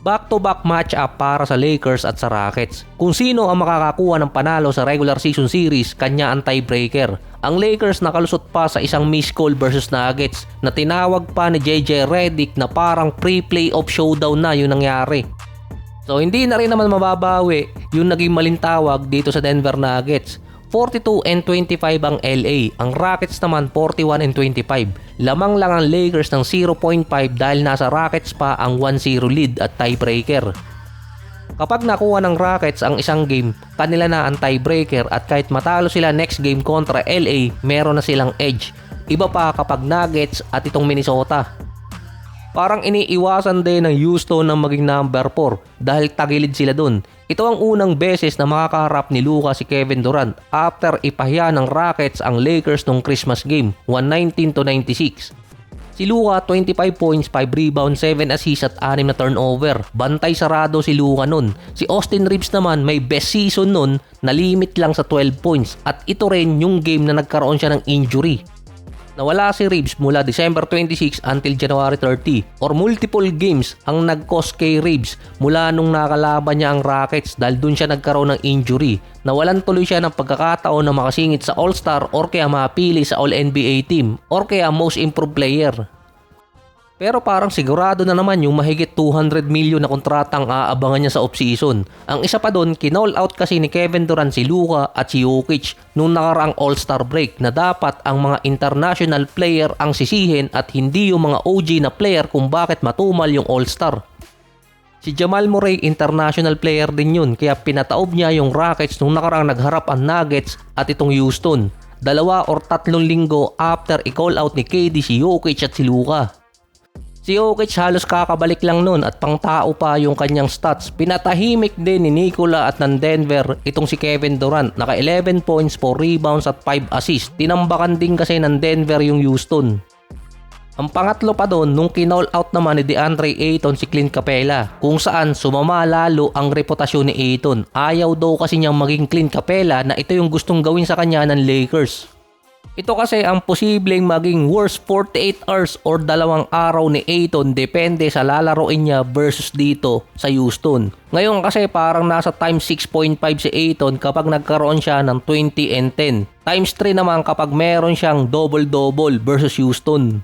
Back-to-back match-up para sa Lakers at sa Rockets. Kung sino ang makakakuha ng panalo sa regular season series, kanya ang tiebreaker. Ang Lakers nakalusot pa sa isang missed call versus Nuggets na tinawag pa ni JJ Redick na parang pre-playoff showdown na yung nangyari. So hindi na rin naman mababawi yung naging malintawag dito sa Denver Nuggets. 42-25 ang LA, ang Rockets naman 41-25. Lamang lang ang Lakers ng 0.5 dahil nasa Rockets pa ang 1-0 lead at tiebreaker. Kapag nakuha ng Rockets ang isang game, kanila na ang tiebreaker at kahit matalo sila next game kontra LA, meron na silang edge. Iba pa kapag Nuggets at itong Minnesota. Parang iniiwasan din ng Houston ng maging number 4 dahil tagilid sila dun. Ito ang unang beses na makakaharap ni Luka si Kevin Durant after ipahiya ng Rockets ang Lakers nung Christmas game, 119-96. Si Luka 25 points, 5 rebounds, 7 assists at 6 na turnover. Bantay sarado si Luka nun. Si Austin Reeves naman may best season nun na limit lang sa 12 points at ito rin yung game na nagkaroon siya ng injury. Nawala si Reeves mula December 26 until January 30 or multiple games ang nag-cause kay Reeves mula nung nakalaban niya ang Rockets dahil dun siya nagkaroon ng injury. Nawalan tuloy siya ng pagkakataon na makasingit sa All-Star or kaya mapili sa All-NBA team or kaya Most Improved Player. Pero parang sigurado na naman yung mahigit 200 million na kontratang aabangan niya sa offseason. Ang isa pa doon, kinall out kasi ni Kevin Durant si Luka at si Jokic nung nakaraang All-Star break na dapat ang mga international player ang sisihin at hindi yung mga OG na player kung bakit matumal yung All-Star. Si Jamal Murray international player din yun kaya pinataob niya yung Rockets nung nakaraang nagharap ang Nuggets at itong Houston. 2 or 3 linggo after i-call out ni KD si Jokic at si Luka. Si Jokic halos kakabalik lang nun at pangtao pa yung kanyang stats. Pinatahimik din ni Nikola at ng Denver itong si Kevin Durant. Naka 11 points, 4 rebounds at 5 assists. Tinambakan din kasi ng Denver yung Houston. Ang pangatlo pa doon nung kinall out naman ni DeAndre Ayton si Clint Capela kung saan sumama lalo ang reputasyon ni Ayton. Ayaw daw kasi niyang maging Clint Capela na ito yung gustong gawin sa kanya ng Lakers. Ito kasi ang posibleng maging worst 48 hours or 2 araw ni Ayton depende sa lalaroin niya versus dito sa Houston. Ngayon kasi parang nasa times 6.5 si Ayton kapag nagkaroon siya ng 20 and 10. Times 3 naman kapag meron siyang double-double versus Houston.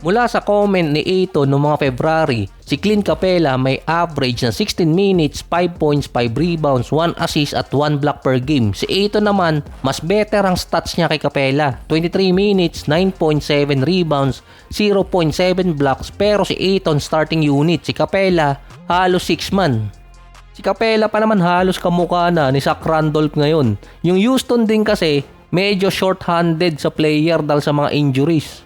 Mula sa comment ni Ayton noong mga February, si Clint Capela may average na 16 minutes, 5 points, 5 rebounds, 1 assist at 1 block per game. Si Ayton naman, mas better ang stats niya kay Capela. 23 minutes, 9.7 rebounds, 0.7 blocks pero si Ayton starting unit. Si Capela, halos 6 man. Si Capela pa naman halos kamukha na ni Zach Randolph ngayon. Yung Houston din kasi, medyo short-handed sa player dahil sa mga injuries.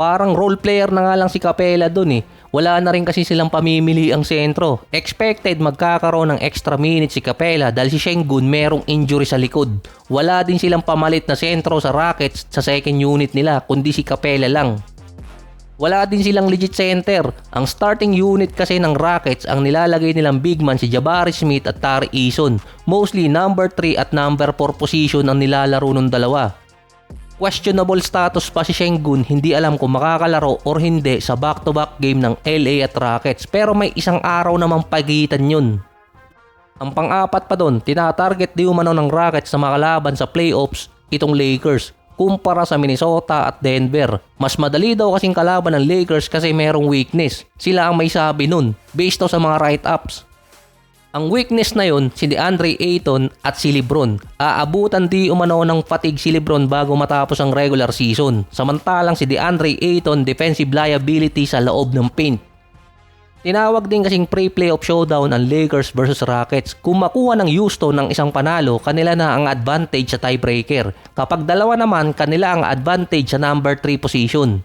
Parang role player na nga lang si Capela dun eh. Wala na rin kasi silang pamimili ang sentro. Expected magkakaroon ng extra minutes si Capela dahil si Sengun merong injury sa likod. Wala din silang pamalit na sentro sa Rockets sa second unit nila kundi si Capela lang. Wala din silang legit center. Ang starting unit kasi ng Rockets ang nilalagay nilang big man si Jabari Smith at Tari Eason. Mostly number 3 at number 4 position ang nilalaro ng dalawa. Questionable status pa si Sengun, hindi alam kung makakalaro or hindi sa back-to-back game ng LA at Rockets pero may isang araw namang pagitan yun. Ang pang-apat pa doon, tinatarget di umano ng Rockets na makalaban sa playoffs itong Lakers kumpara sa Minnesota at Denver. Mas madali daw kasing kalaban ng Lakers kasi merong weakness. Sila ang may sabi nun based daw sa mga write-ups. Ang weakness na yun, si DeAndre Ayton at si LeBron. Aabutan di umano ng fatigue si LeBron bago matapos ang regular season. Samantalang si DeAndre Ayton defensive liability sa loob ng paint. Tinawag din kasing pre-playoff showdown ang Lakers versus Rockets. Kung makuha ng Houston ng isang panalo, kanila na ang advantage sa tiebreaker. Kapag dalawa naman, kanila ang advantage sa number 3 position.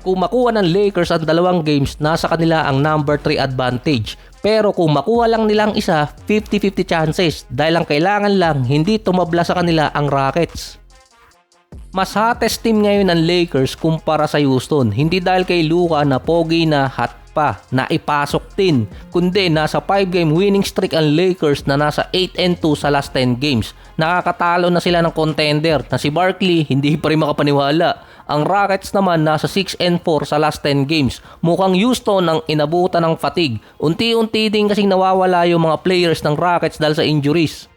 Kung makuha ng Lakers ang 2 games, nasa kanila ang number 3 advantage. Pero kung makuha lang nilang isa, 50-50 chances dahil ang kailangan lang hindi tumabla sa kanila ang Rockets. Mas hottest team ngayon ang Lakers kumpara sa Houston. Hindi dahil kay Luka na pogi na hot pa, na ipasok din. Kundi nasa 5-game winning streak ang Lakers na nasa 8-2 sa last 10 games. Nakakatalo na sila ng contender na si Barkley hindi pa rin makapaniwala. Ang Rockets naman nasa 6-4 sa last 10 games. Mukhang Houston ang inabutan ng fatigue. Unti-unti din kasing nawawala yung mga players ng Rockets dahil sa injuries.